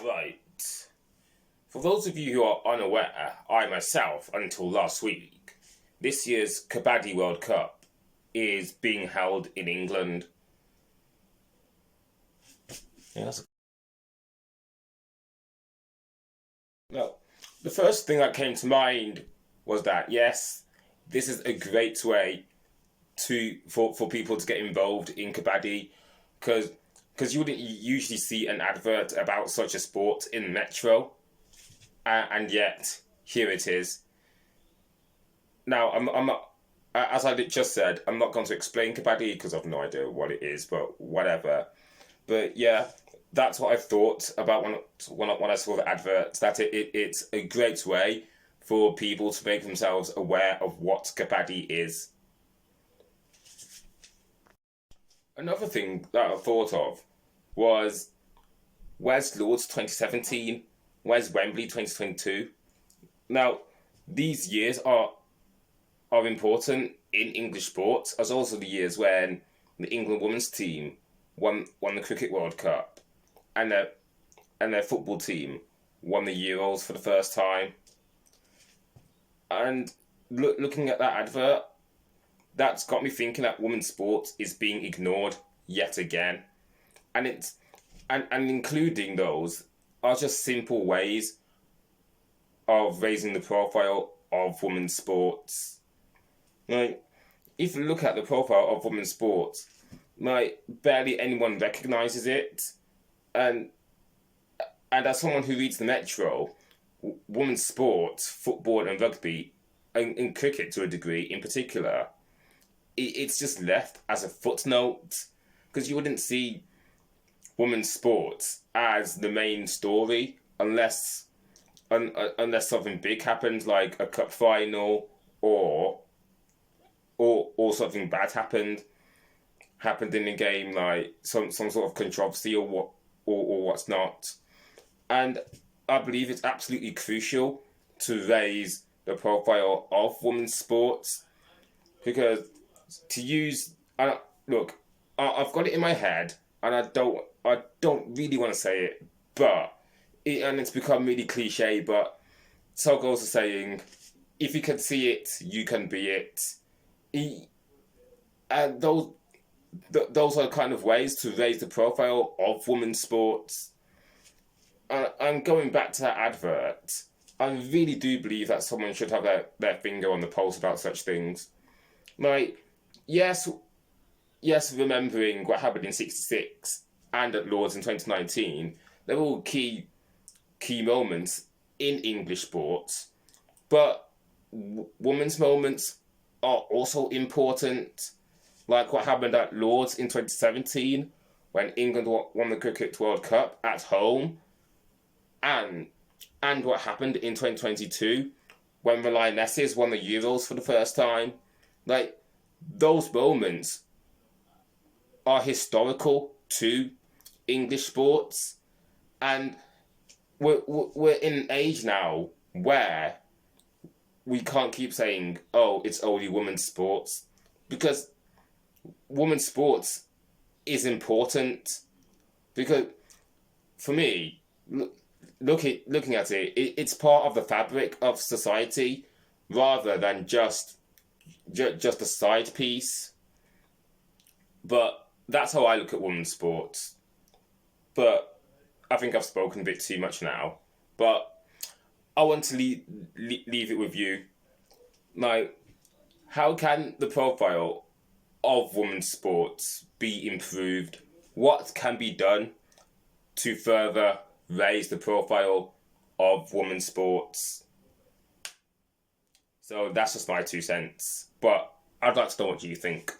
Right. For those of you who are unaware, I myself, until last week, this year's Kabaddi World Cup is being held in England. Yeah, Now, the first thing that came to mind was that, yes, this is a great way for people to get involved in Kabaddi, because you wouldn't usually see an advert about such a sport in Metro, and yet here it is. Now, I'm not, as I just said, I'm not going to explain Kabaddi because I've no idea what it is, but whatever. But yeah, that's what I thought about when I saw the advert, that it's a great way for people to make themselves aware of what Kabaddi is. Another thing that I thought of was, where's Lords 2017? Where's Wembley 2022? Now, these years are important in English sports, as also the years when the England women's team won the Cricket World Cup, and their football team won the Euros for the first time. And looking at that advert, that's got me thinking that women's sports is being ignored yet again, and including those are just simple ways of raising the profile of women's sports. Like, if you look at the profile of women's sports, like, barely anyone recognizes it, and as someone who reads the Metro, women's sports, football and rugby, and cricket to a degree in particular, it's just left as a footnote, because you wouldn't see women's sports as the main story unless something big happened, like a cup final or something bad happened in a game, like some sort of controversy or what's not. And I believe it's absolutely crucial to raise the profile of women's sports, because to use, look, I've got it in my head, and I don't really want to say it, but and it's become really cliche, but so goes the saying, if you can see it, you can be it. And those are the kind of ways to raise the profile of women's sports. And going back to that advert, I really do believe that someone should have their finger on the pulse about such things. Like, yes, remembering what happened in '66 and at Lords in 2019, they're all key moments in English sports, but women's moments are also important, like what happened at Lords in 2017 when England won the Cricket World Cup at home, and what happened in 2022 when the Lionesses won the Euros for the first time. Like, those moments are historical to English sports, and we're in an age now where we can't keep saying, oh, it's only women's sports, because women's sports is important. Because for me, looking at it, it's part of the fabric of society rather than just a side piece. But that's how I look at women's sports. But I think I've spoken a bit too much now. But I want to leave it with you. Now, how can the profile of women's sports be improved? What can be done to further raise the profile of women's sports? So that's just my 2 cents. But I'd like to know what you think.